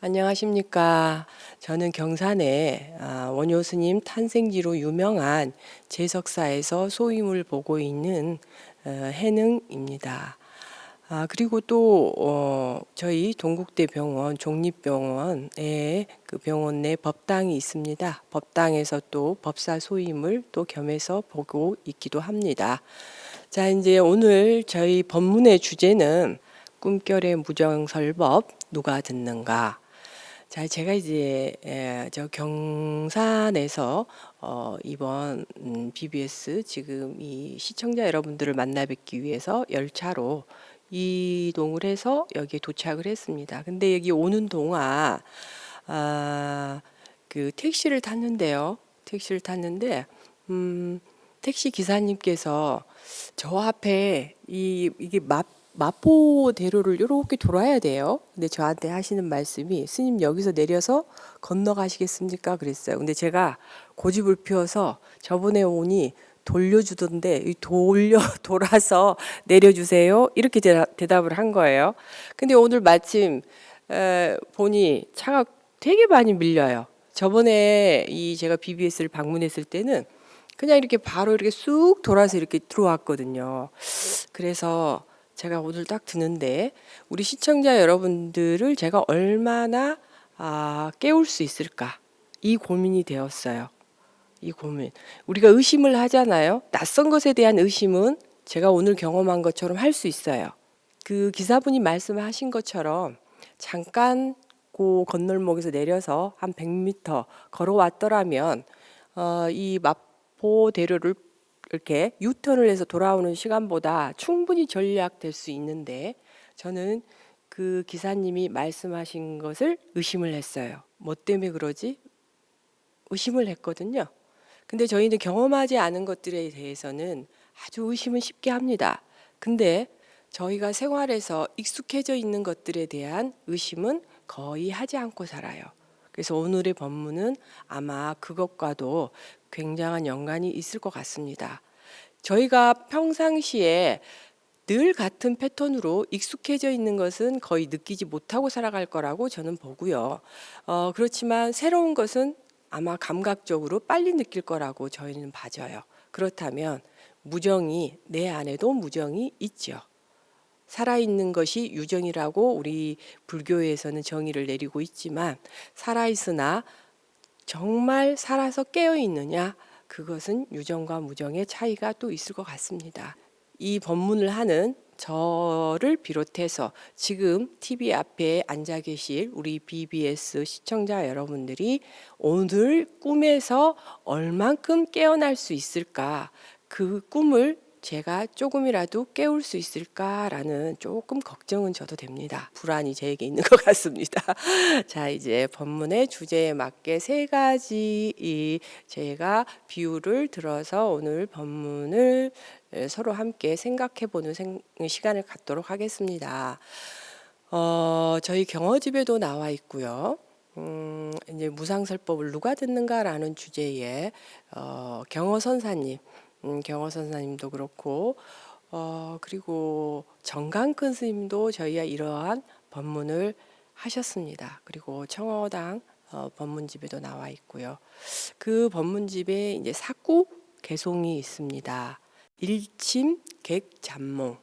안녕하십니까. 저는 경산에 원효 스님 탄생지로 유명한 제석사에서 소임을 보고 있는 해능입니다. 그리고 또 저희 동국대 병원 종립병원에 그 병원 내 법당이 있습니다. 법당에서 또 법사 소임을 또 겸해서 보고 있기도 합니다. 자, 이제 오늘 저희 법문의 주제는 꿈결의 무정설법 누가 듣는가. 자, 제가 이제 저 경산에서 이번 BBS 지금 이 시청자 여러분들을 만나 뵙기 위해서 열차로 이동을 해서 여기에 도착을 했습니다. 근데 여기 오는 동안 그 택시를 탔는데요. 택시를 탔는데 택시 기사님께서 저 앞에 이게 마포대로를 이렇게 돌아야 돼요. 근데 저한테 하시는 말씀이 스님 여기서 내려서 건너가시겠습니까? 그랬어요. 근데 제가 고집을 피워서 저번에 오니 돌려주던데 돌아서 내려주세요. 이렇게 대답을 한 거예요. 근데 오늘 마침 보니 차가 되게 많이 밀려요. 저번에 제가 BBS를 방문했을 때는 그냥 이렇게 바로 이렇게 쑥 돌아서 이렇게 들어왔거든요. 그래서 제가 오늘 딱 드는데 우리 시청자 여러분들을 제가 얼마나 깨울 수 있을까? 이 고민이 되었어요. 이 고민. 우리가 의심을 하잖아요. 낯선 것에 대한 의심은 제가 오늘 경험한 것처럼 할 수 있어요. 그 기사분이 말씀하신 것처럼 잠깐 그 건널목에서 내려서 한 100m 걸어왔더라면 이 마포대로를 이렇게 유턴을 해서 돌아오는 시간보다 충분히 절약될 수 있는데 저는 그 기사님이 말씀하신 것을 의심을 했어요. 뭐 때문에 그러지? 의심을 했거든요. 근데 저희는 경험하지 않은 것들에 대해서는 아주 의심은 쉽게 합니다. 근데 저희가 생활에서 익숙해져 있는 것들에 대한 의심은 거의 하지 않고 살아요. 그래서 오늘의 법문은 아마 그것과도 굉장한 연관이 있을 것 같습니다. 저희가 평상시에 늘 같은 패턴으로 익숙해져 있는 것은 거의 느끼지 못하고 살아갈 거라고 저는 보고요. 그렇지만 새로운 것은 아마 감각적으로 빨리 느낄 거라고 저희는 봐져요. 그렇다면 무정이 내 안에도 무정이 있죠. 살아있는 것이 유정이라고 우리 불교에서는 정의를 내리고 있지만 살아있으나 정말 살아서 깨어 있느냐? 그것은 유정과 무정의 차이가 또 있을 것 같습니다. 이 법문을 하는 저를 비롯해서 지금 TV 앞에 앉아 계실 우리 BBS 시청자 여러분들이 오늘 꿈에서 얼만큼 깨어날 수 있을까? 그 꿈을 제가 조금이라도 깨울 수 있을까라는 조금 걱정은 저도 됩니다. 불안이 제게 있는 것 같습니다. 자, 이제 법문의 주제에 맞게 세 가지 제가 비유를 들어서 오늘 법문을 서로 함께 생각해보는 시간을 갖도록 하겠습니다. 저희 경어집에도 나와 있고요. 이제 무상설법을 누가 듣는가라는 주제에 경어선사님, 경어선사님도 그렇고 그리고 정강큰 스님도 저희와 이러한 법문을 하셨습니다. 그리고 청어당 법문집에도 나와 있고요. 그 법문집에 이제 사구 개송이 있습니다. 일침객잡몽,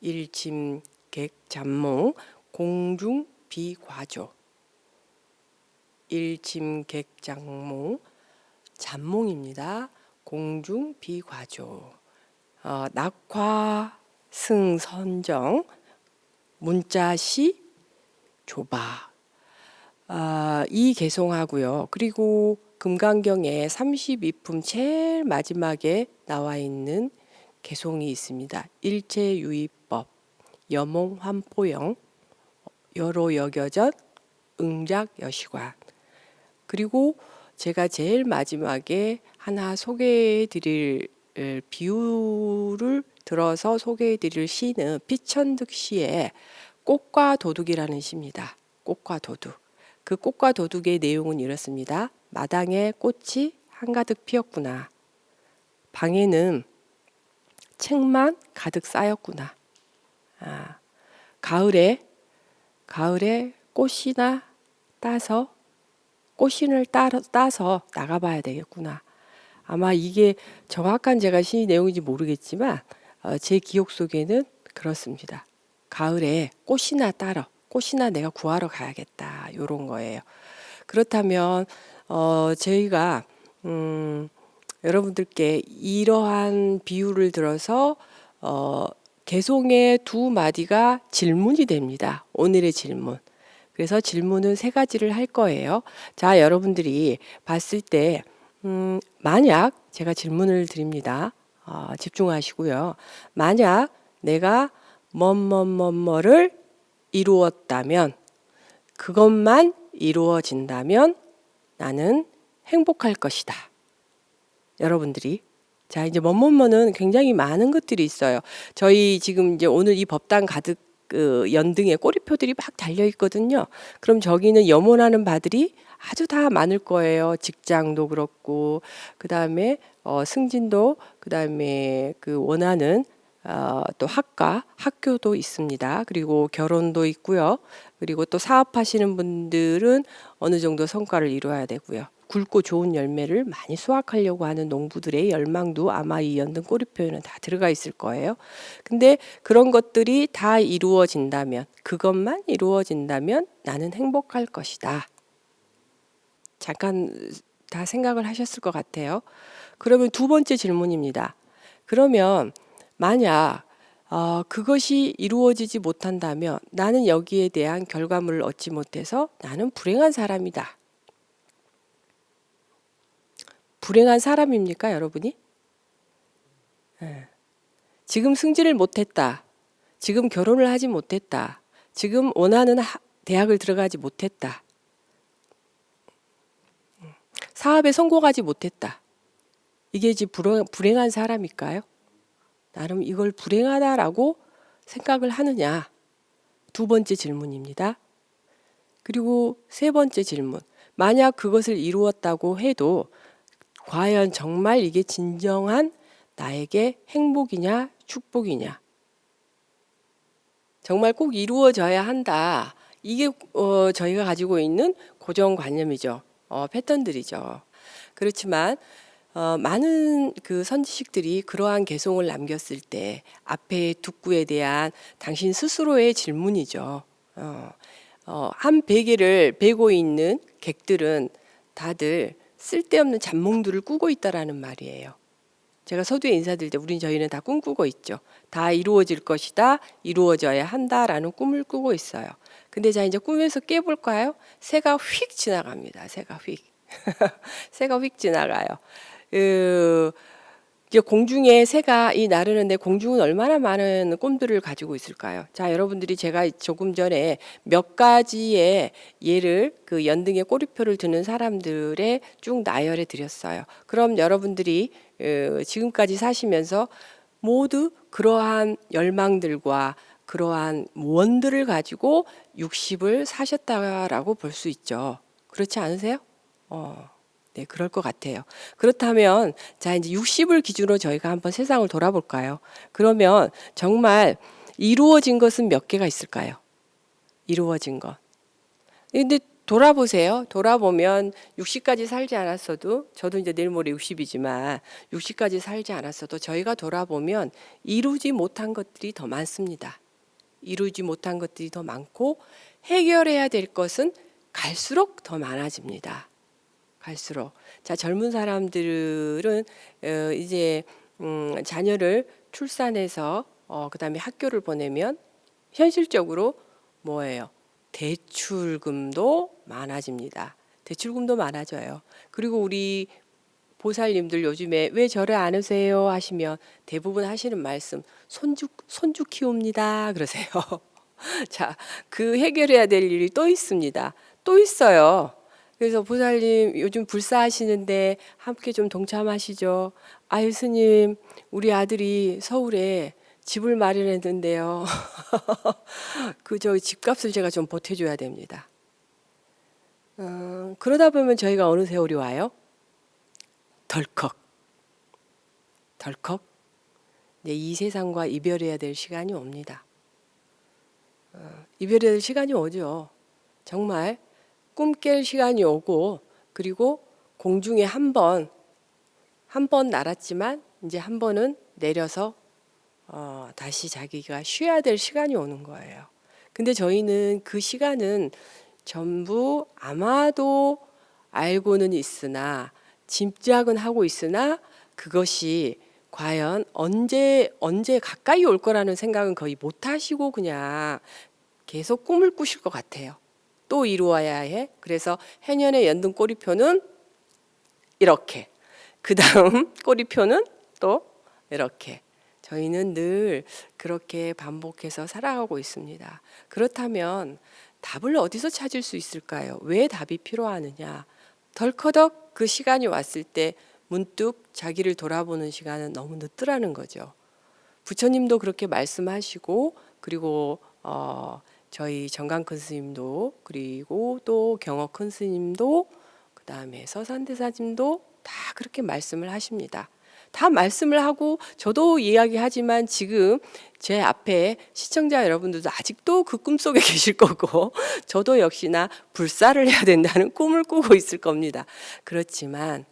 일침객잡몽, 공중비과조, 일침객잡몽, 잡몽입니다. 공중비과조, 낙화 승선정, 문자시 조바. 이 개송하고요. 그리고 금강경에 32품 제일 마지막에 나와 있는 개송이 있습니다. 일체유의법, 여몽환포영, 여로여겨전, 응작여시관. 그리고 제가 제일 마지막에 하나 소개해 드릴 비유를 들어서 소개해 드릴 시는 피천득시의 꽃과 도둑이라는 시입니다. 꽃과 도둑. 그 꽃과 도둑의 내용은 이렇습니다. 마당에 꽃이 한가득 피었구나. 방에는 책만 가득 쌓였구나. 가을에 꽃이나 따서 꽃신을 따서 나가봐야 되겠구나. 아마 이게 정확한 제가 시 내용인지 모르겠지만 제 기억 속에는 그렇습니다. 가을에 꽃이나 내가 구하러 가야겠다. 요런 거예요. 그렇다면 저희가 여러분들께 이러한 비유를 들어서 개송의 두 마디가 질문이 됩니다. 오늘의 질문. 그래서 질문은 세 가지를 할 거예요. 자, 여러분들이 봤을 때 만약 제가 질문을 드립니다. 집중하시고요. 만약 내가 뭐뭐뭐뭐를 이루었다면, 그것만 이루어진다면 나는 행복할 것이다. 여러분들이 자, 이제 뭐뭐뭐는 굉장히 많은 것들이 있어요. 저희 지금 이제 오늘 이 법당 가득 연등에 꼬리표들이 막 달려 있거든요. 그럼 저기는 염원하는 바들이 아주 다 많을 거예요. 직장도 그렇고, 그 다음에 승진도, 그 다음에 그 원하는 또 학교도 있습니다. 그리고 결혼도 있고요. 그리고 또 사업하시는 분들은 어느 정도 성과를 이루어야 되고요. 굵고 좋은 열매를 많이 수확하려고 하는 농부들의 열망도 아마 이 연등 꼬리표에는 다 들어가 있을 거예요. 근데 그런 것들이 다 이루어진다면, 그것만 이루어진다면 나는 행복할 것이다. 잠깐 다 생각을 하셨을 것 같아요. 그러면 두 번째 질문입니다. 그러면 만약 그것이 이루어지지 못한다면 나는 여기에 대한 결과물을 얻지 못해서 나는 불행한 사람이다. 불행한 사람입니까, 여러분이? 네. 지금 승진을 못했다. 지금 결혼을 하지 못했다. 지금 원하는 대학을 들어가지 못했다. 사업에 성공하지 못했다. 이게 이제 불행한 사람일까요? 나름 이걸 불행하다라고 생각을 하느냐? 두 번째 질문입니다. 그리고 세 번째 질문. 만약 그것을 이루었다고 해도 과연 정말 이게 진정한 나에게 행복이냐, 축복이냐? 정말 꼭 이루어져야 한다. 이게 저희가 가지고 있는 고정관념이죠. 패턴들이죠. 그렇지만 많은 그 선지식들이 그러한 개송을 남겼을 때 앞에 둑구에 대한 당신 스스로의 질문이죠. 한 베개를 베고 있는 객들은 다들 쓸데없는 잡몽들을 꾸고 있다라는 말이에요. 제가 서두에 인사드릴 때 저희는 다 꿈꾸고 있죠. 다 이루어질 것이다, 이루어져야 한다라는 꿈을 꾸고 있어요. 근데 자, 이제 꿈에서 깨볼까요? 새가 휙 지나갑니다. 새가 휙. 새가 휙 지나가요. 이제 공중에 새가 나르는데 공중은 얼마나 많은 꿈들을 가지고 있을까요? 자, 여러분들이 제가 조금 전에 몇 가지의 예를 그 연등의 꼬리표를 드는 사람들의 쭉 나열해 드렸어요. 그럼 여러분들이 지금까지 사시면서 모두 그러한 열망들과 그러한 원들을 가지고 60을 사셨다라고 볼 수 있죠. 그렇지 않으세요? 네, 그럴 것 같아요. 그렇다면 자, 이제 60을 기준으로 저희가 한번 세상을 돌아볼까요? 그러면 정말 이루어진 것은 몇 개가 있을까요? 이루어진 것. 근데 돌아보세요. 돌아보면 60까지 살지 않았어도, 저도 이제 내일 모레 60이지만 60까지 살지 않았어도 저희가 돌아보면 이루지 못한 것들이 더 많습니다. 이루지 못한 것들이 더 많고 해결해야 될 것은 갈수록 더 많아집니다. 갈수록. 자, 젊은 사람들은 이제 자녀를 출산해서 그다음에 학교를 보내면 현실적으로 뭐예요? 대출금도 많아집니다. 대출금도 많아져요. 그리고 우리 보살님들 요즘에 왜 절을 안 하세요 하시면 대부분 하시는 말씀 손주 키웁니다 그러세요. 자, 그 해결해야 될 일이 또 있습니다. 또 있어요. 그래서 보살님 요즘 불사하시는데 함께 좀 동참하시죠. 아유 스님, 우리 아들이 서울에 집을 마련했는데요. 그 저 집값을 제가 좀 보태줘야 됩니다. 그러다 보면 저희가 어느 세월이 와요? 덜컥. 네, 이 세상과 이별해야 될 시간이 옵니다. 이별해야 될 시간이 오죠. 정말 꿈 깰 시간이 오고, 그리고 공중에 한 번 날았지만 이제 한 번은 내려서 다시 자기가 쉬어야 될 시간이 오는 거예요. 근데 저희는 그 시간은 전부 아마도 알고는 있으나, 짐작은 하고 있으나, 그것이 과연 언제 가까이 올 거라는 생각은 거의 못 하시고 그냥 계속 꿈을 꾸실 것 같아요. 또 이루어야 해. 그래서 해년의 연등 꼬리표는 이렇게, 그 다음 꼬리표는 또 이렇게. 저희는 늘 그렇게 반복해서 살아가고 있습니다. 그렇다면 답을 어디서 찾을 수 있을까요? 왜 답이 필요하느냐? 덜커덕 그 시간이 왔을 때 문득 자기를 돌아보는 시간은 너무 늦더라는 거죠. 부처님도 그렇게 말씀하시고, 그리고 저희 정강 큰 스님도, 그리고 또 경어 큰 스님도, 그 다음에 서산대사님도 다 그렇게 말씀을 하십니다. 다 말씀을 하고 저도 이야기하지만 지금 제 앞에 시청자 여러분들도 아직도 그 꿈속에 계실 거고, 저도 역시나 불사를 해야 된다는 꿈을 꾸고 있을 겁니다. 그렇지만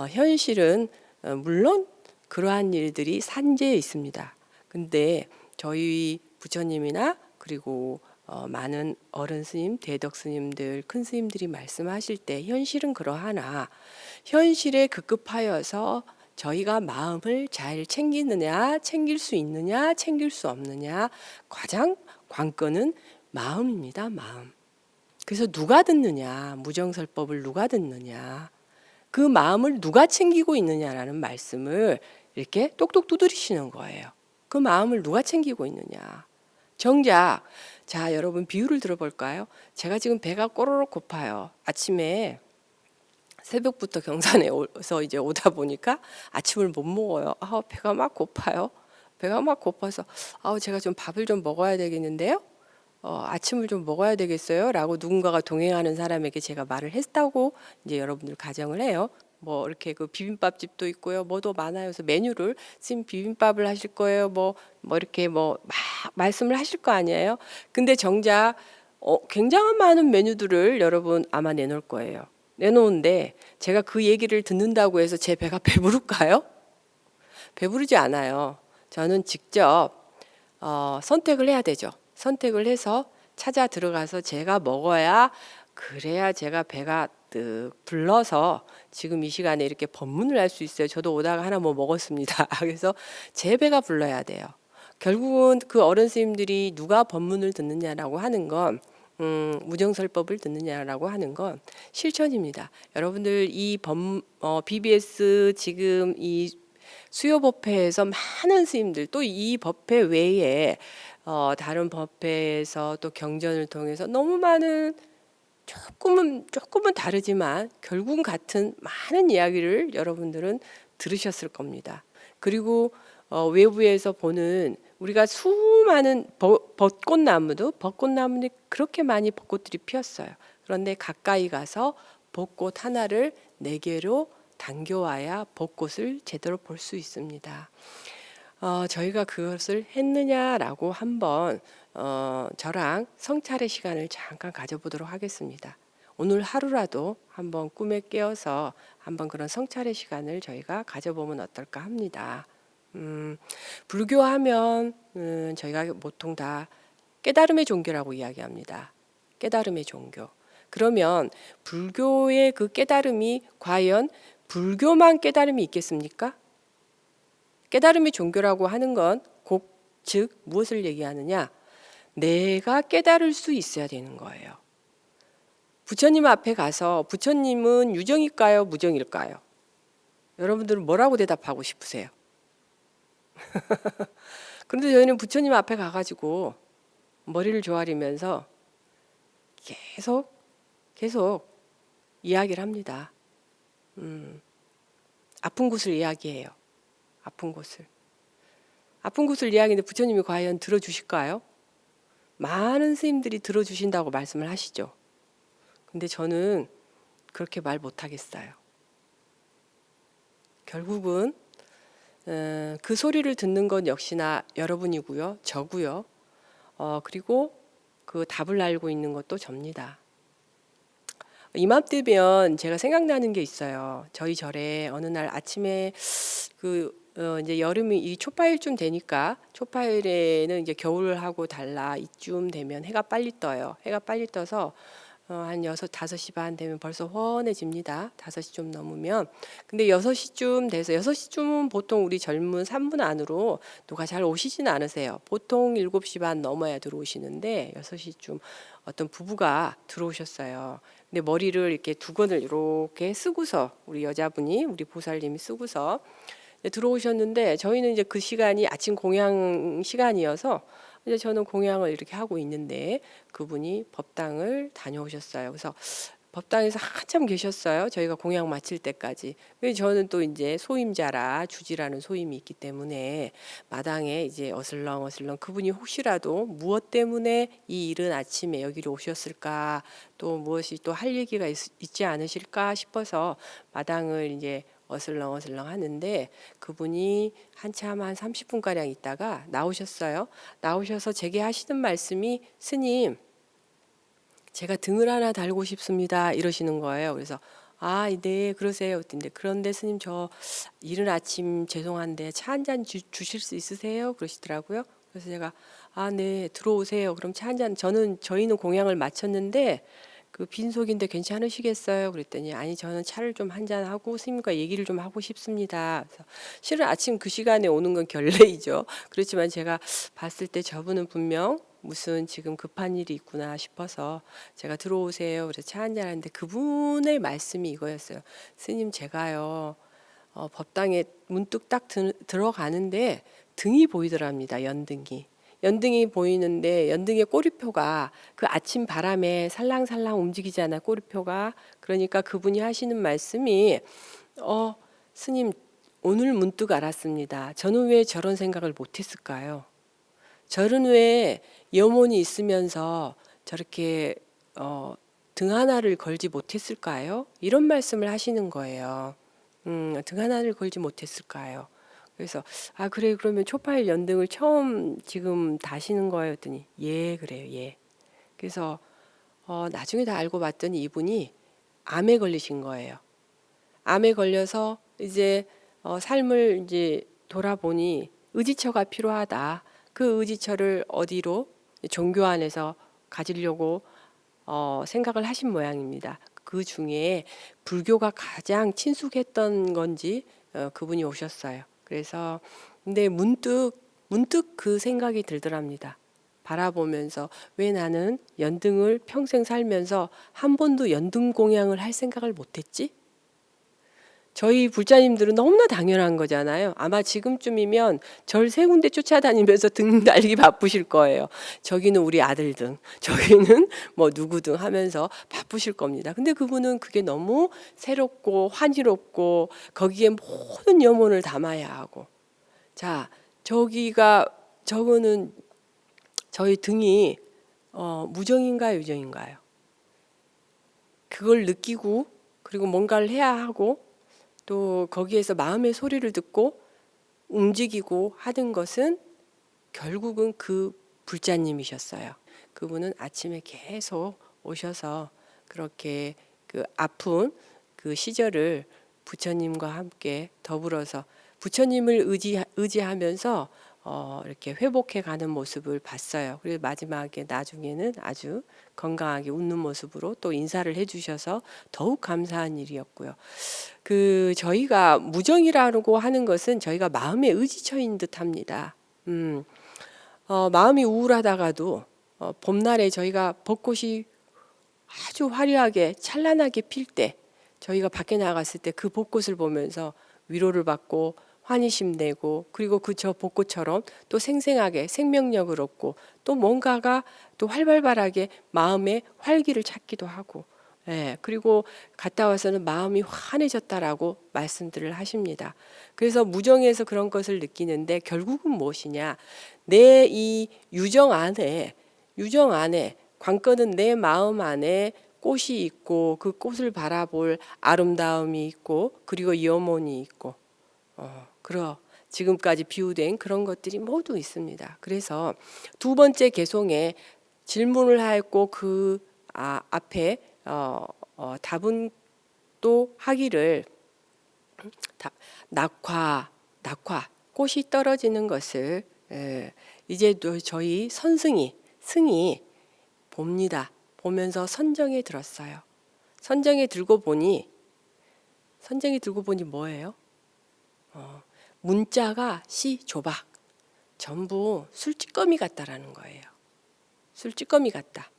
현실은 물론 그러한 일들이 산재해 있습니다. 근데 저희 부처님이나 그리고 많은 어른 스님, 대덕 스님들, 큰 스님들이 말씀하실 때 현실은 그러하나, 현실에 급급하여서 저희가 마음을 잘 챙기느냐, 챙길 수 있느냐, 챙길 수 없느냐, 가장 관건은 마음입니다. 마음. 그래서 누가 듣느냐, 무정설법을 누가 듣느냐, 그 마음을 누가 챙기고 있느냐라는 말씀을 이렇게 똑똑 두드리시는 거예요. 그 마음을 누가 챙기고 있느냐. 정작, 자, 여러분 비유를 들어볼까요? 제가 지금 배가 꼬르륵 고파요. 아침에 새벽부터 경산에서 이제 오다 보니까 아침을 못 먹어요. 배가 막 고파요. 배가 막 고파서 제가 좀 밥을 좀 먹어야 되겠는데요. 아침을 좀 먹어야 되겠어요? 라고 누군가가 동행하는 사람에게 제가 말을 했다고 이제 여러분들 가정을 해요. 뭐 이렇게 그 비빔밥집도 있고요. 뭐도 많아요. 그래서 메뉴를 지금 비빔밥을 하실 거예요. 뭐 이렇게 막 말씀을 하실 거 아니에요. 근데 정작 굉장한 많은 메뉴들을 여러분 아마 내놓을 거예요. 내놓은데 제가 그 얘기를 듣는다고 해서 제 배가 배부를까요? 배부르지 않아요. 저는 직접 선택을 해야 되죠. 선택을 해서 찾아 들어가서 제가 먹어야, 그래야 제가 배가 불러서 지금 이 시간에 이렇게 법문을 할 수 있어요. 저도 오다가 하나 뭐 먹었습니다. 그래서 제 배가 불러야 돼요. 결국은 그 어른 스님들이 누가 법문을 듣느냐라고 하는 건, 무정설법을 듣느냐라고 하는 건 실천입니다. 여러분들 이 BBS 지금 이 수요법회에서 많은 스님들, 또 이 법회 외에 다른 법회에서 또 경전을 통해서 너무 많은, 조금은 다르지만 결국은 같은 많은 이야기를 여러분들은 들으셨을 겁니다. 그리고 외부에서 보는 우리가 수많은 벚꽃나무들이 그렇게 많이 벚꽃들이 피었어요. 그런데 가까이 가서 벚꽃 하나를 네 개로 당겨와야 벚꽃을 제대로 볼 수 있습니다. 저희가 그것을 했느냐라고 한번 저랑 성찰의 시간을 잠깐 가져보도록 하겠습니다. 오늘 하루라도 한번 꿈에 깨어서 한번 그런 성찰의 시간을 저희가 가져보면 어떨까 합니다. 불교하면 저희가 보통 다 깨달음의 종교라고 이야기합니다. 깨달음의 종교. 그러면 불교의 그 깨달음이 과연 불교만 깨달음이 있겠습니까? 깨달음의 종교라고 하는 건 즉 무엇을 얘기하느냐? 내가 깨달을 수 있어야 되는 거예요. 부처님 앞에 가서 부처님은 유정일까요? 무정일까요? 여러분들은 뭐라고 대답하고 싶으세요? 그런데 저희는 부처님 앞에 가가지고 머리를 조아리면서 계속 이야기를 합니다. 아픈 곳을 이야기해요. 아픈 곳을 이야기하는데 부처님이 과연 들어주실까요? 많은 스님들이 들어주신다고 말씀을 하시죠. 근데 저는 그렇게 말 못하겠어요. 결국은 그 소리를 듣는 건 역시나 여러분이고요. 저고요. 그리고 그 답을 알고 있는 것도 접니다. 이맘때면 제가 생각나는 게 있어요. 저희 절에 어느 날 아침에 이제 여름이 이 초파일쯤 되니까 초파일에는 이제 겨울하고 달라 이쯤 되면 해가 빨리 떠요. 해가 빨리 떠서 한 5시 반 되면 벌써 훤해집니다. 5시 좀 넘으면. 근데 6시쯤 돼서 6시쯤은 보통 우리 젊은 산문 안으로 누가 잘 오시지는 않으세요. 보통 7시 반 넘어야 들어오시는데 6시쯤 어떤 부부가 들어오셨어요. 근데 머리를 이렇게 두건을 이렇게 쓰고서 우리 여자분이 우리 보살님이 쓰고서 들어오셨는데 저희는 이제 그 시간이 아침 공양 시간이어서 이제 저는 공양을 이렇게 하고 있는데 그분이 법당을 다녀오셨어요. 그래서 법당에서 한참 계셨어요. 저희가 공양 마칠 때까지. 그래서 저는 또 이제 소임자라 주지라는 소임이 있기 때문에 마당에 이제 어슬렁어슬렁 그분이 혹시라도 무엇 때문에 이 이른 아침에 여기로 오셨을까 또 무엇이 또 할 얘기가 있지 않으실까 싶어서 마당을 이제 어슬렁어슬렁 하는데 그분이 한참 한 30분가량 있다가 나오셨어요. 나오셔서 제게 하시는 말씀이 스님 제가 등을 하나 달고 싶습니다 이러시는 거예요. 그래서 아, 네, 그러세요. 그런데 스님 저 이른 아침 죄송한데 차 한 잔 주실 수 있으세요? 그러시더라고요. 그래서 제가 아, 네, 들어오세요. 그럼 차 한 잔 저희는 공양을 마쳤는데 그 빈속인데 괜찮으시겠어요? 그랬더니 아니 저는 차를 좀 한 잔 하고 스님과 얘기를 좀 하고 싶습니다. 그래서 실은 아침 그 시간에 오는 건 결례이죠. 그렇지만 제가 봤을 때 저분은 분명 무슨 지금 급한 일이 있구나 싶어서 제가 들어오세요. 그래서 차 한 잔 하는데 그분의 말씀이 이거였어요. 스님 제가요 법당에 문득 딱 들어가는데 등이 보이더랍니다. 연등이. 연등이 보이는데 연등의 꼬리표가 그 아침 바람에 살랑살랑 움직이잖아 꼬리표가. 그러니까 그분이 하시는 말씀이 스님 오늘 문득 알았습니다. 저는 왜 저런 생각을 못했을까요? 저는 왜 염원이 있으면서 저렇게 등 하나를 걸지 못했을까요? 이런 말씀을 하시는 거예요. 등 하나를 걸지 못했을까요? 그래서 아 그래 그러면 초파일 연등을 처음 지금 다시는 거예요 했더니 예 그래요 예. 그래서 나중에 다 알고 봤더니 이분이 암에 걸리신 거예요. 암에 걸려서 이제 삶을 이제 돌아보니 의지처가 필요하다. 그 의지처를 어디로 종교 안에서 가지려고 생각을 하신 모양입니다. 그 중에 불교가 가장 친숙했던 건지 그분이 오셨어요. 그래서 근데 문득 그 생각이 들더랍니다. 바라보면서 왜 나는 연등을 평생 살면서 한 번도 연등 공양을 할 생각을 못했지? 저희 불자님들은 너무나 당연한 거잖아요. 아마 지금쯤이면 절 세 군데 쫓아다니면서 등 달기 바쁘실 거예요. 저기는 우리 아들 등, 저기는 뭐 누구 등 하면서 바쁘실 겁니다. 근데 그분은 그게 너무 새롭고 환희롭고 거기에 모든 염원을 담아야 하고. 자, 저거는 저희 등이 무정인가요, 유정인가요? 그걸 느끼고 그리고 뭔가를 해야 하고 또 거기에서 마음의 소리를 듣고 움직이고 하는 것은 결국은 그 불자님이셨어요. 그분은 아침에 계속 오셔서 그렇게 그 아픈 그 시절을 부처님과 함께 더불어서 부처님을 의지하면서 이렇게 회복해 가는 모습을 봤어요. 그리고 마지막에 나중에는 아주 건강하게 웃는 모습으로 또 인사를 해주셔서 더욱 감사한 일이었고요. 저희가 무정이라고 하는 것은 저희가 마음의 의지처인 듯합니다. 마음이 우울하다가도 봄날에 저희가 벚꽃이 아주 화려하게 찬란하게 필 때 저희가 밖에 나갔을 때 그 벚꽃을 보면서 위로를 받고 환희심 내고 그리고 저 벚꽃처럼 또 생생하게 생명력을 얻고 또 뭔가가 또 활발하게 마음의 활기를 찾기도 하고 예, 그리고 갔다 와서는 마음이 환해졌다라고 말씀들을 하십니다. 그래서 무정에서 그런 것을 느끼는데 결국은 무엇이냐? 내 이 유정 안에 관건은 내 마음 안에 꽃이 있고 그 꽃을 바라볼 아름다움이 있고 그리고 염원이 있고 지금까지 비유된 그런 것들이 모두 있습니다. 그래서 두 번째 개송에 질문을 하였고 그 앞에 답은 또 하기를 낙화 꽃이 떨어지는 것을 이제 저희 승이 봅니다. 보면서 선정에 들었어요. 선정에 들고 보니 뭐예요? 문자가 시 조박 전부 술찌꺼미 같다라는 거예요. 술찌꺼미 같다.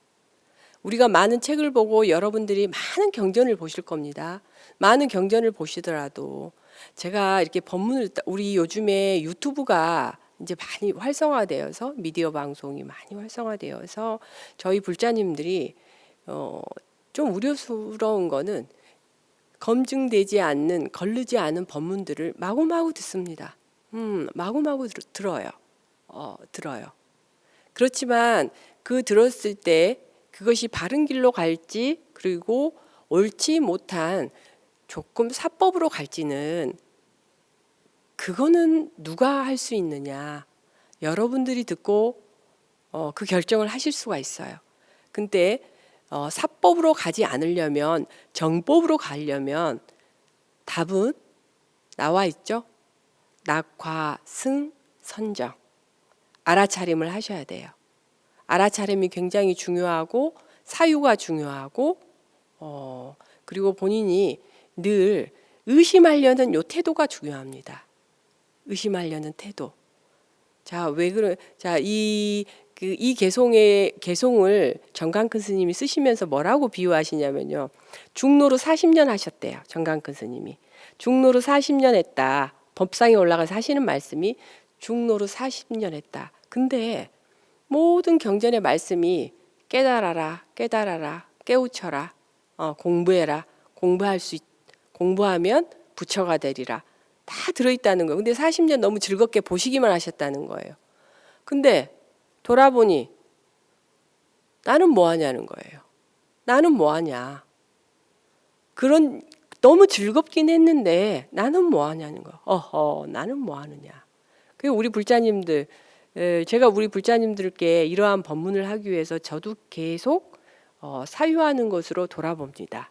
우리가 많은 책을 보고 여러분들이 많은 경전을 보실 겁니다. 많은 경전을 보시더라도 제가 이렇게 우리 요즘에 유튜브가 이제 많이 활성화되어서 미디어 방송이 많이 활성화되어서 저희 불자님들이 좀 우려스러운 거는 검증되지 않는 거르지 않은 법문들을 마구마구 듣습니다. 마구마구 들어요. 들어요. 그렇지만 그 들었을 때 그것이 바른 길로 갈지 그리고 옳지 못한 조금 사법으로 갈지는 그거는 누가 할 수 있느냐. 여러분들이 듣고 그 결정을 하실 수가 있어요. 근데 사법으로 가지 않으려면 정법으로 가려면 답은 나와 있죠. 낙화, 승, 선정. 알아차림을 하셔야 돼요. 알아차림이 굉장히 중요하고 사유가 중요하고 그리고 본인이 늘 의심하려는 요 태도가 중요합니다. 의심하려는 태도. 이 개송을 정강큰 스님이 쓰시면서 뭐라고 비유하시냐면요. 중노로 40년 하셨대요. 정강큰 스님이. 중노로 40년 했다. 법상에 올라가서 하시는 말씀이 중노로 40년 했다. 근데 모든 경전의 말씀이 깨달아라, 깨우쳐라, 공부해라, 공부하면 부처가 되리라. 다 들어있다는 거예요. 근데 40년 너무 즐겁게 보시기만 하셨다는 거예요. 근데 돌아보니 나는 뭐 하냐는 거예요. 나는 뭐 하냐. 너무 즐겁긴 했는데 나는 뭐 하냐는 거. 나는 뭐 하느냐. 그리고 제가 우리 불자님들께 이러한 법문을 하기 위해서 저도 계속 사유하는 것으로 돌아봅니다.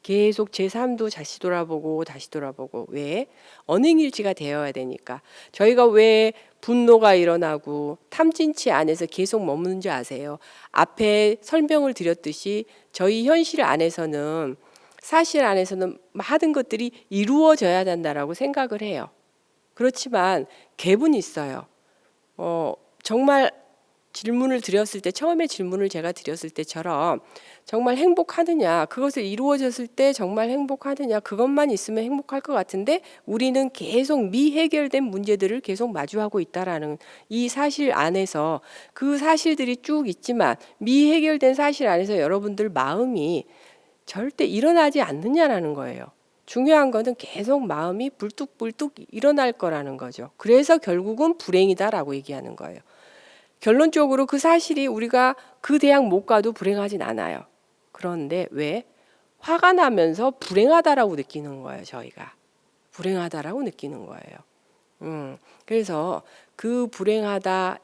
계속 제 삶도 다시 돌아보고 왜? 언행일치가 되어야 되니까. 저희가 왜 분노가 일어나고 탐진치 안에서 계속 머무는지 아세요? 앞에 설명을 드렸듯이 저희 현실 안에서는 사실 안에서는 많은 것들이 이루어져야 된다라고 생각을 해요. 그렇지만 갭은 있어요. 정말 처음에 질문을 제가 드렸을 때처럼 정말 행복하느냐, 그것을 이루어졌을 때 정말 행복하느냐, 그것만 있으면 행복할 것 같은데 우리는 계속 미해결된 문제들을 계속 마주하고 있다라는 이 사실 안에서 그 사실들이 쭉 있지만 미해결된 사실 안에서 여러분들 마음이 절대 일어나지 않느냐라는 거예요. 중요한 거는 계속 마음이 불뚝불뚝 일어날 거라는 거죠. 그래서 결국은 불행이다라고 얘기하는 거예요. 결론적으로 그 사실이 우리가 그 대학 못 가도 불행하진 않아요. 그런데 왜? 화가 나면서 불행하다라고 느끼는 거예요. 저희가. 불행하다라고 느끼는 거예요. 그래서 그 불행하다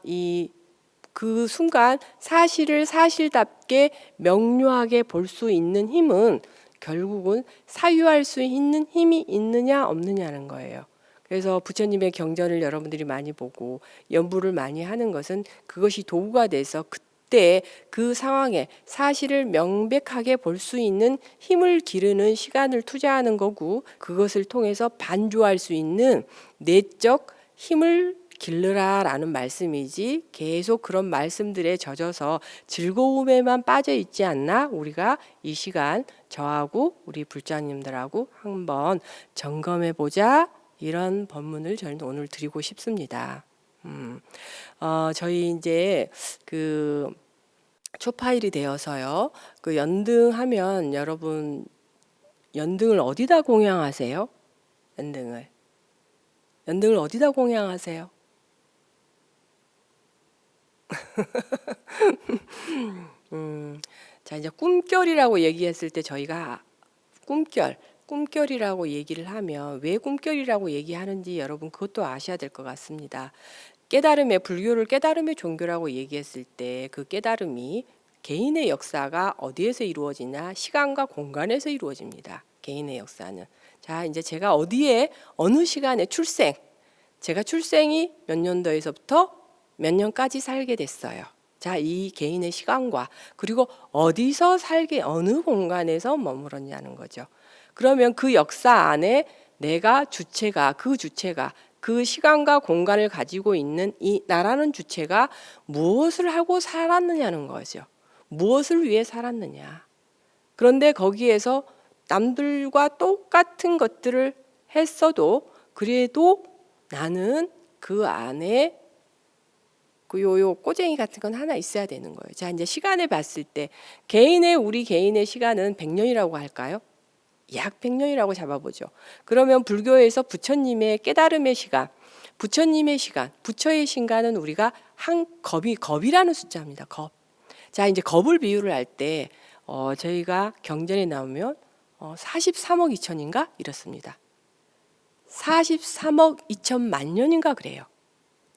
그 순간 사실을 사실답게 명료하게 볼 수 있는 힘은 결국은 사유할 수 있는 힘이 있느냐 없느냐는 거예요. 그래서 부처님의 경전을 여러분들이 많이 보고 연부를 많이 하는 것은 그것이 도구가 돼서 그때 그 상황에 사실을 명백하게 볼 수 있는 힘을 기르는 시간을 투자하는 거고, 그것을 통해서 반조할 수 있는 내적 힘을 길르라라는 말씀이지, 계속 그런 말씀들에 젖어서 즐거움에만 빠져 있지 않나. 우리가 이 시간 저하고 우리 불자님들하고 한번 점검해 보자, 이런 법문을 저는 오늘 드리고 싶습니다. 저희 이제 그 초파일이 되어서요. 그 연등하면 여러분 연등을 어디다 공양하세요? 연등을 어디다 공양하세요? 자, 이제 꿈결이라고 얘기했을 때 저희가 꿈결이라고 얘기를 하면 왜 꿈결이라고 얘기하는지 여러분 그것도 아셔야 될 것 같습니다. 불교를 깨달음의 종교라고 얘기했을 때 그 깨달음이 개인의 역사가 어디에서 이루어지냐? 시간과 공간에서 이루어집니다. 개인의 역사는. 자, 이제 제가 어디에 어느 시간에 제가 출생이 몇 년도에서부터 몇 년까지 살게 됐어요. 자, 이 개인의 시간과 그리고 어디서 어느 공간에서 머물렀냐는 거죠. 그러면 그 역사 안에 내가 그 주체가 그 시간과 공간을 가지고 있는 이 나라는 주체가 무엇을 하고 살았느냐는 거죠. 무엇을 위해 살았느냐. 그런데 거기에서 남들과 똑같은 것들을 했어도 그래도 나는 그 안에 요 꼬쟁이 같은 건 하나 있어야 되는 거예요. 자, 이제 시간을 봤을 때 우리 개인의 시간은 100년이라고 할까요? 약 100년이라고 잡아보죠. 그러면 불교에서 부처님의 깨달음의 시간, 부처의 시간은 우리가 겁이라는 숫자입니다. 겁. 자, 이제 겁을 비유를 할 때 저희가 경전에 나오면 43억 2천인가 이렇습니다. 43억 2천만 년인가 그래요.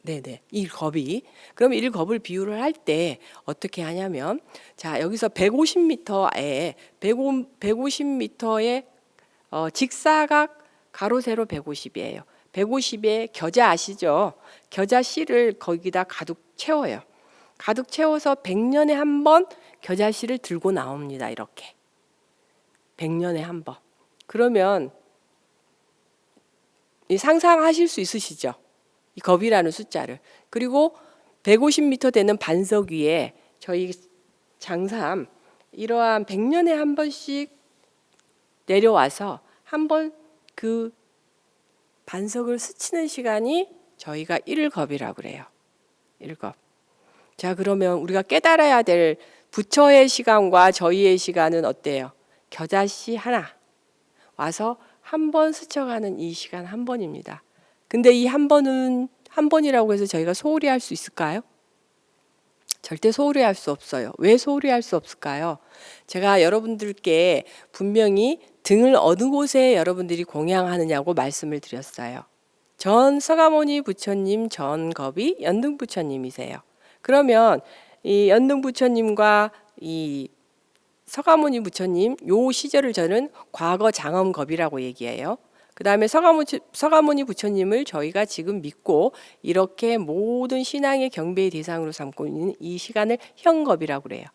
네네. 이 겁이. 그럼 이 겁을 비유를 할 때 어떻게 하냐면, 자, 여기서 150m에 직사각 가로 세로 150이에요. 150에 겨자 아시죠? 겨자 씨를 거기다 가득 채워요. 가득 채워서 100년에 한 번 겨자 씨를 들고 나옵니다. 이렇게. 100년에 한 번. 그러면 상상하실 수 있으시죠? 이 겁이라는 숫자를. 그리고 150m 되는 반석 위에 저희 장삼 이러한 100년에 한 번씩 내려와서 한 번 그 반석을 스치는 시간이 저희가 1겁이라고 그래요. 1겁. 자, 그러면 우리가 깨달아야 될 부처의 시간과 저희의 시간은 어때요? 겨자씨 하나 와서 한 번 스쳐가는 이 시간 한 번입니다. 근데 이 한 번이라고 해서 저희가 소홀히 할 수 있을까요? 절대 소홀히 할 수 없어요. 왜 소홀히 할 수 없을까요? 제가 여러분들께 분명히 등을 어느 곳에 여러분들이 공양하느냐고 말씀을 드렸어요. 전 서가모니 부처님 전겁이 연등 부처님이세요. 그러면 이 연등 부처님과 이 서가모니 부처님 요 시절을 저는 과거 장엄겁이라고 얘기해요. 그 다음에 서가모니 부처님을 저희가 지금 믿고 이렇게 모든 신앙의 경배의 대상으로 삼고 있는 이 시간을 현겁이라고 그래요.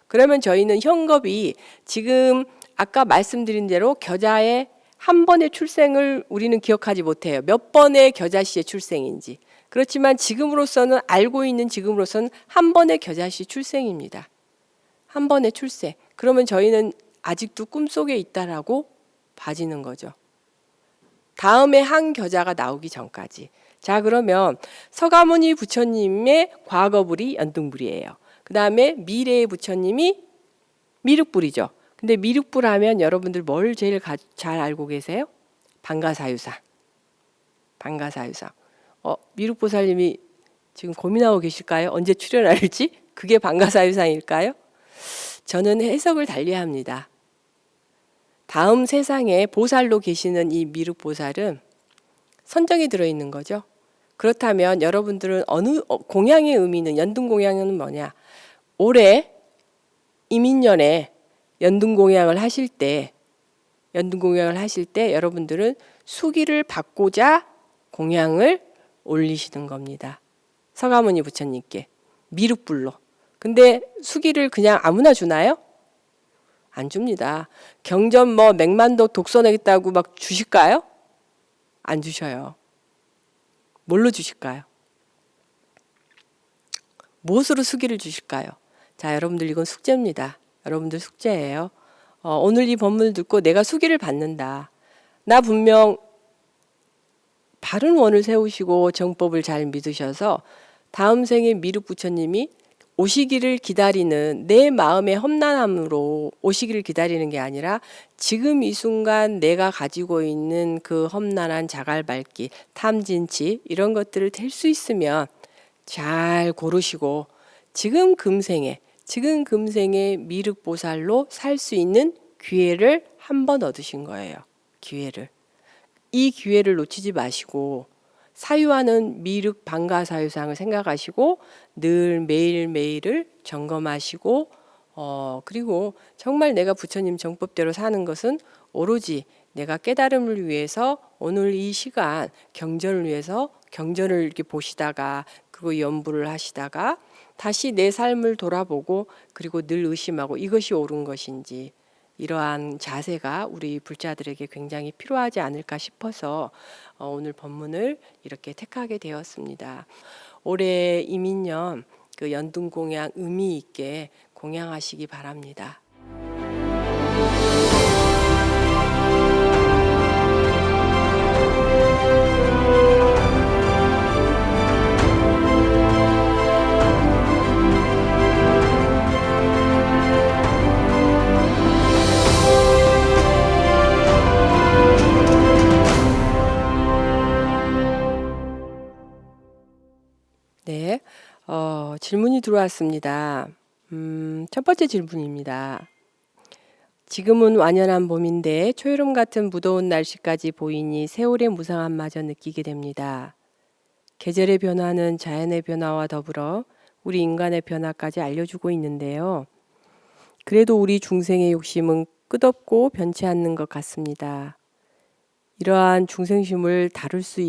그러면 저희는 현겁이 지금 아까 말씀드린 대로 겨자의 한 번의 출생을 우리는 기억하지 못해요. 몇 번의 겨자씨의 출생인지. 그렇지만 알고 있는 지금으로서는 한 번의 겨자씨 출생입니다. 한 번의 출생. 그러면 저희는 아직도 꿈속에 있다라고 봐지는 거죠. 다음에 한 겨자가 나오기 전까지. 자, 그러면 서가모니 부처님의 과거불이 연등불이에요. 그 다음에 미래의 부처님이 미륵불이죠. 근데 미륵불 하면 여러분들 뭘 제일 잘 알고 계세요? 방가사유상. 미륵보살님이 지금 고민하고 계실까요? 언제 출연할지? 그게 방가사유상일까요? 저는 해석을 달리합니다. 다음 세상에 보살로 계시는 이 미륵보살은 선정이 들어있는 거죠. 그렇다면 여러분들은 공양의 의미는 연등공양은 뭐냐? 올해 이민년에 연등공양을 하실 때 여러분들은 수기를 받고자 공양을 올리시는 겁니다. 서가모니 부처님께 미륵불로. 근데 수기를 그냥 아무나 주나요? 안 줍니다. 경전 맥만덕 독서내겠다고 막 주실까요? 안 주셔요. 뭘로 주실까요? 무엇으로 수기를 주실까요? 자, 여러분들 이건 숙제입니다. 여러분들 숙제예요. 오늘 이 법문을 듣고 내가 수기를 받는다. 나 분명 바른 원을 세우시고 정법을 잘 믿으셔서 다음 생에 미륵 부처님이 오시기를 기다리는 내 마음의 험난함으로 오시기를 기다리는 게 아니라 지금 이 순간 내가 가지고 있는 그 험난한 자갈밟기, 탐진치 이런 것들을 될 수 있으면 잘 고르시고 지금 금생에 미륵보살로 살 수 있는 기회를 한 번 얻으신 거예요. 이 기회를 놓치지 마시고 사유하는 미륵 방가사유상을 생각하시고 늘 매일매일을 점검하시고 그리고 정말 내가 부처님 정법대로 사는 것은 오로지 내가 깨달음을 위해서 오늘 이 시간 경전을 위해서 경전을 이렇게 보시다가 그리고 연부를 하시다가 다시 내 삶을 돌아보고 그리고 늘 의심하고 이것이 옳은 것인지 이러한 자세가 우리 불자들에게 굉장히 필요하지 않을까 싶어서 오늘 법문을 이렇게 택하게 되었습니다. 올해 이민년 그 연등공양 의미 있게 공양하시기 바랍니다. 네, 질문이 들어왔습니다. 첫 번째 질문입니다. 지금은 완연한 봄인데 초여름 같은 무더운 날씨까지 보이니 세월의 무상함마저 느끼게 됩니다. 계절의 변화는 자연의 변화와 더불어 우리 인간의 변화까지 알려주고 있는데요. 그래도 우리 중생의 욕심은 끝없고 변치 않는 것 같습니다. 이러한 중생심을 다룰 수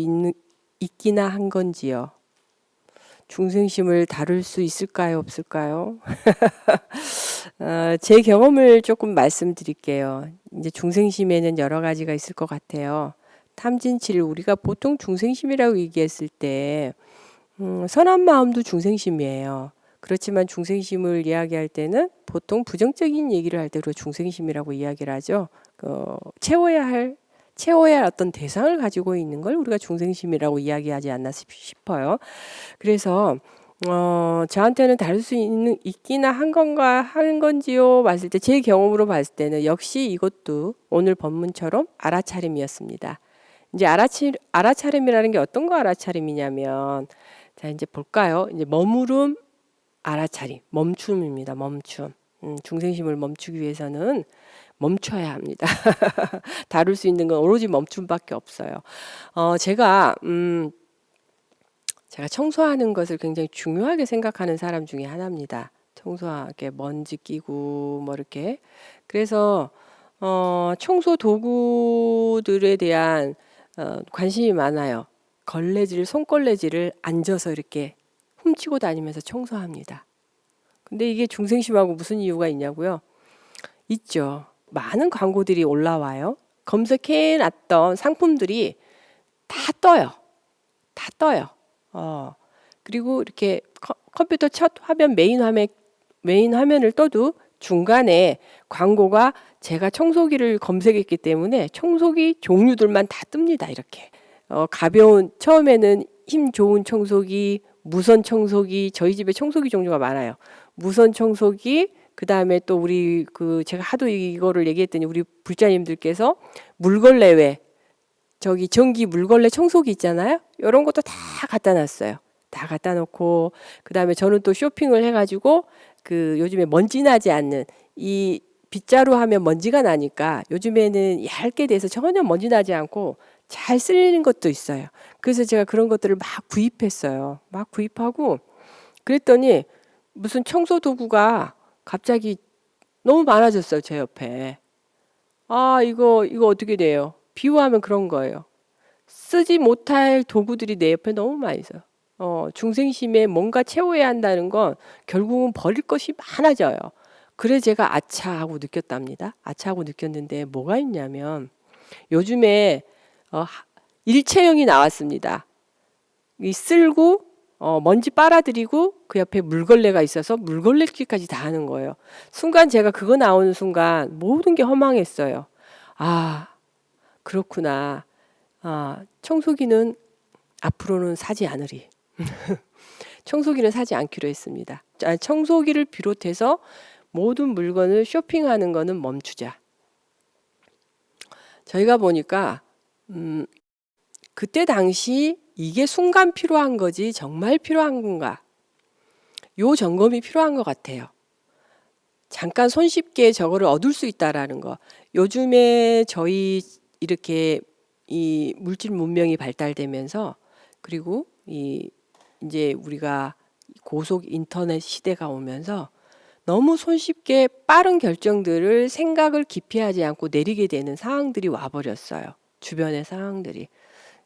있기나 한 건지요. 중생심을 다룰 수 있을까요, 없을까요? 제 경험을 조금 말씀드릴게요. 이제 중생심에는 여러 가지가 있을 것 같아요. 탐진치를 우리가 보통 중생심이라고 얘기했을 때 선한 마음도 중생심이에요. 그렇지만 중생심을 이야기할 때는 보통 부정적인 얘기를 할 때 우리가 중생심이라고 이야기를 하죠. 채워야 할 어떤 대상을 가지고 있는 걸 우리가 중생심이라고 이야기하지 않나 싶어요. 그래서 저한테는 다를 수 있기나 한 건지요 봤을 때 제 경험으로 봤을 때는 역시 이것도 오늘 법문처럼 알아차림이었습니다. 이제 알아차림이라는 게 어떤 거 알아차림이냐면 자 이제 볼까요? 이제 머무름 알아차림, 멈춤입니다. 멈춤. 중생심을 멈추기 위해서는 멈춰야 합니다. 다룰 수 있는 건 오로지 멈춤밖에 없어요. 제가 청소하는 것을 굉장히 중요하게 생각하는 사람 중에 하나입니다. 청소하게 먼지 끼고 뭐 이렇게. 그래서 청소 도구들에 대한 관심이 많아요. 손걸레질을 앉아서 이렇게 훔치고 다니면서 청소합니다. 근데 이게 중생심하고 무슨 이유가 있냐고요? 있죠. 많은 광고들이 올라와요. 검색해 놨던 상품들이 다 떠요. 다 떠요. 그리고 이렇게 컴퓨터 첫 화면 메인 화면을 떠도 중간에 광고가 제가 청소기를 검색했기 때문에 청소기 종류들만 다 뜹니다. 이렇게. 가벼운 처음에는 힘 좋은 청소기, 무선 청소기, 저희 집에 청소기 종류가 많아요. 무선 청소기, 그다음에 또 우리 제가 하도 이거를 얘기했더니 우리 불자님들께서 물걸레 저기 전기 물걸레 청소기 있잖아요. 이런 것도 다 갖다 놨어요. 다 갖다 놓고 그다음에 저는 또 쇼핑을 해가지고 요즘에 먼지 나지 않는 이 빗자루 하면 먼지가 나니까 요즘에는 얇게 돼서 전혀 먼지 나지 않고 잘 쓸리는 것도 있어요. 그래서 제가 그런 것들을 막 구입했어요. 막 구입하고 그랬더니 무슨 청소 도구가 갑자기 너무 많아졌어요. 제 옆에. 이거 어떻게 돼요? 비유하면 그런 거예요. 쓰지 못할 도구들이 내 옆에 너무 많이 있어요. 중생심에 뭔가 채워야 한다는 건 결국은 버릴 것이 많아져요. 그래 제가 아차하고 느꼈답니다. 아차하고 느꼈는데 뭐가 있냐면 요즘에 일체형이 나왔습니다. 이 쓸고 먼지 빨아들이고 그 옆에 물걸레가 있어서 물걸레질까지 다 하는 거예요. 순간 제가 그거 나오는 순간 모든 게 허망했어요. 그렇구나. 청소기는 앞으로는 사지 않으리. 청소기는 사지 않기로 했습니다. 청소기를 비롯해서 모든 물건을 쇼핑하는 거는 멈추자. 저희가 보니까 그때 당시 이게 순간 필요한 거지 정말 필요한 건가? 요 점검이 필요한 것 같아요. 잠깐 손쉽게 저거를 얻을 수 있다라는 거. 요즘에 저희 이렇게 이 물질 문명이 발달되면서 그리고 이제 우리가 고속 인터넷 시대가 오면서 너무 손쉽게 빠른 결정들을 생각을 깊이 하지 않고 내리게 되는 상황들이 와버렸어요. 주변의 상황들이.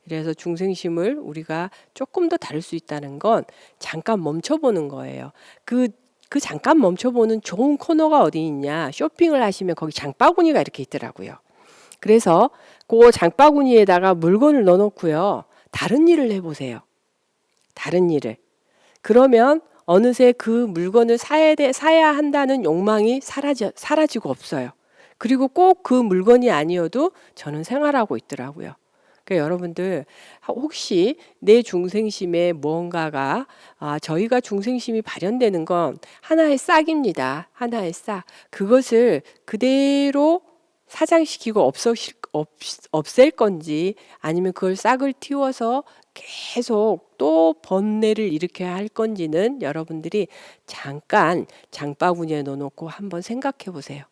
그래서 중생심을 우리가 조금 더 다룰 수 있다는 건 잠깐 멈춰보는 거예요. 그 잠깐 멈춰보는 좋은 코너가 어디 있냐. 쇼핑을 하시면 거기 장바구니가 이렇게 있더라고요. 그래서 그 장바구니에다가 물건을 넣어놓고요. 다른 일을 해보세요. 다른 일을. 그러면 어느새 그 물건을 사야 한다는 욕망이 사라지고 없어요. 그리고 꼭 그 물건이 아니어도 저는 생활하고 있더라고요. 그러니까 여러분들 혹시 내 중생심에 뭔가가 저희가 중생심이 발현되는 건 하나의 싹입니다. 하나의 싹. 그것을 그대로 사장시키고 없앨 건지 아니면 그걸 싹을 틔워서 계속 또 번뇌를 일으켜야 할 건지는 여러분들이 잠깐 장바구니에 넣어놓고 한번 생각해 보세요.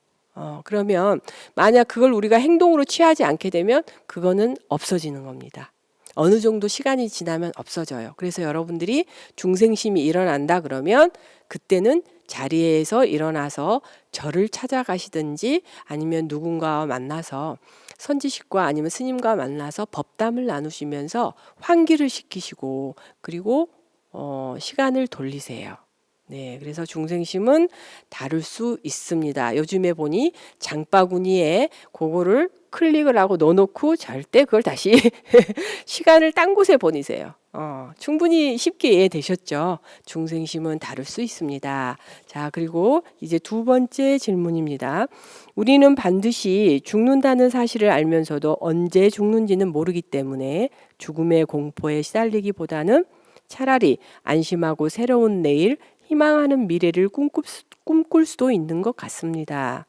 그러면 만약 그걸 우리가 행동으로 취하지 않게 되면 그거는 없어지는 겁니다. 어느 정도 시간이 지나면 없어져요. 그래서 여러분들이 중생심이 일어난다 그러면 그때는 자리에서 일어나서 절을 찾아가시든지 아니면 누군가와 만나서 선지식과 아니면 스님과 만나서 법담을 나누시면서 환기를 시키시고 그리고 시간을 돌리세요. 네, 그래서 중생심은 다룰 수 있습니다. 요즘에 보니 장바구니에 그거를 클릭을 하고 넣어놓고 절대 그걸 다시 시간을 딴 곳에 보내세요. 충분히 쉽게 이해되셨죠? 중생심은 다룰 수 있습니다. 자, 그리고 이제 두 번째 질문입니다. 우리는 반드시 죽는다는 사실을 알면서도 언제 죽는지는 모르기 때문에 죽음의 공포에 시달리기보다는 차라리 안심하고 새로운 내일, 희망하는 미래를 꿈꿀 수도 있는 것 같습니다.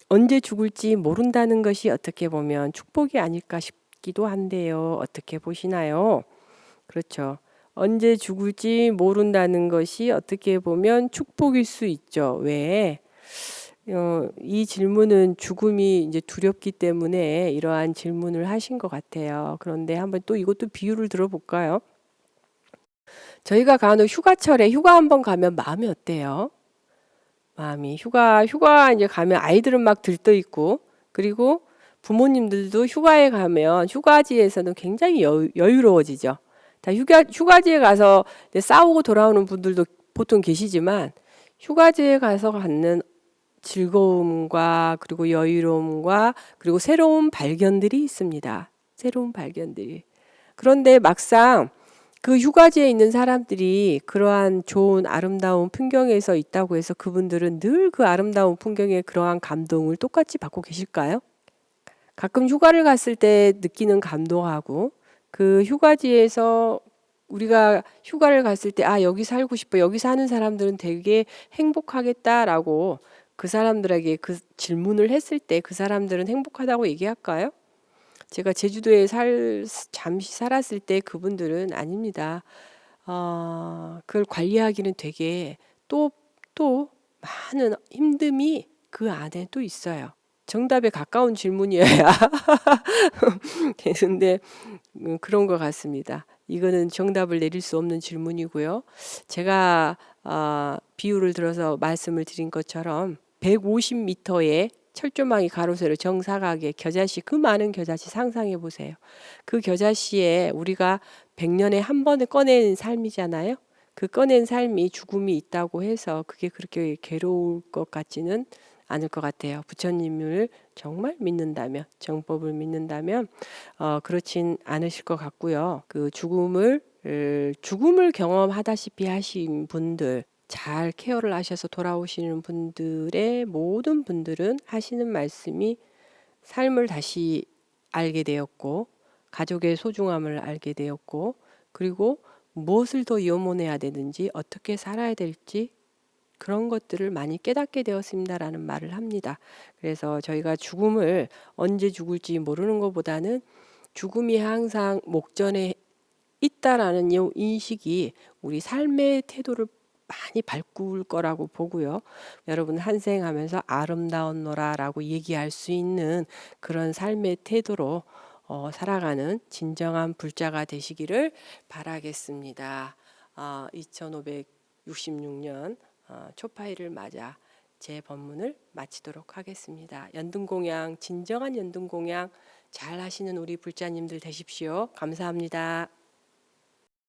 언제 죽을지 모른다는 것이 어떻게 보면 축복이 아닐까 싶기도 한데요. 어떻게 보시나요? 그렇죠. 언제 죽을지 모른다는 것이 어떻게 보면 축복일 수 있죠. 왜? 이 질문은 죽음이 이제 두렵기 때문에 이러한 질문을 하신 것 같아요. 그런데 한번 또 이것도 비유를 들어볼까요? 저희가 간혹 휴가철에 휴가 한번 가면 마음이 어때요? 마음이 휴가 이제 가면 아이들은 막 들떠 있고 그리고 부모님들도 휴가에 가면 휴가지에서는 굉장히 여유로워지죠. 다 휴가지에 가서 싸우고 돌아오는 분들도 보통 계시지만 휴가지에 가서 갖는 즐거움과 그리고 여유로움과 그리고 새로운 발견들이 있습니다. 새로운 발견들이. 그런데 막상 그 휴가지에 있는 사람들이 그러한 좋은 아름다운 풍경에서 있다고 해서 그분들은 늘 그 아름다운 풍경에 그러한 감동을 똑같이 받고 계실까요? 가끔 휴가를 갔을 때 느끼는 감동하고 그 휴가지에서 우리가 휴가를 갔을 때 여기 살고 싶어. 여기 사는 사람들은 되게 행복하겠다라고 그 사람들에게 그 질문을 했을 때 그 사람들은 행복하다고 얘기할까요? 제가 제주도에 잠시 살았을 때 그분들은 아닙니다. 그걸 관리하기는 되게 또 많은 힘듦이 그 안에 또 있어요. 정답에 가까운 질문이어야 되는데 그런 것 같습니다. 이거는 정답을 내릴 수 없는 질문이고요. 제가 비유를 들어서 말씀을 드린 것처럼 150m의 철조망이 가로 세로 정사각의 겨자씨, 그 많은 겨자씨 상상해 보세요. 그 겨자씨에 우리가 100년에 한 번을 꺼낸 삶이잖아요. 그 꺼낸 삶이 죽음이 있다고 해서 그게 그렇게 괴로울 것 같지는 않을 것 같아요. 부처님을 정말 믿는다면, 정법을 믿는다면 그렇진 않으실 것 같고요. 그 죽음을 경험하다시피 하신 분들, 잘 케어를 하셔서 돌아오시는 분들의 모든 분들은 하시는 말씀이 삶을 다시 알게 되었고 가족의 소중함을 알게 되었고 그리고 무엇을 더 염원해야 되는지 어떻게 살아야 될지 그런 것들을 많이 깨닫게 되었습니다라는 말을 합니다. 그래서 저희가 죽음을 언제 죽을지 모르는 것보다는 죽음이 항상 목전에 있다라는 이 인식이 우리 삶의 태도를 많이 바꿀 거라고 보고요. 여러분 한생하면서 아름다웠노라라고 얘기할 수 있는 그런 삶의 태도로 살아가는 진정한 불자가 되시기를 바라겠습니다. 2566년 초파일을 맞아 제 법문을 마치도록 하겠습니다. 연등공양, 진정한 연등공양 잘 하시는 우리 불자님들 되십시오. 감사합니다.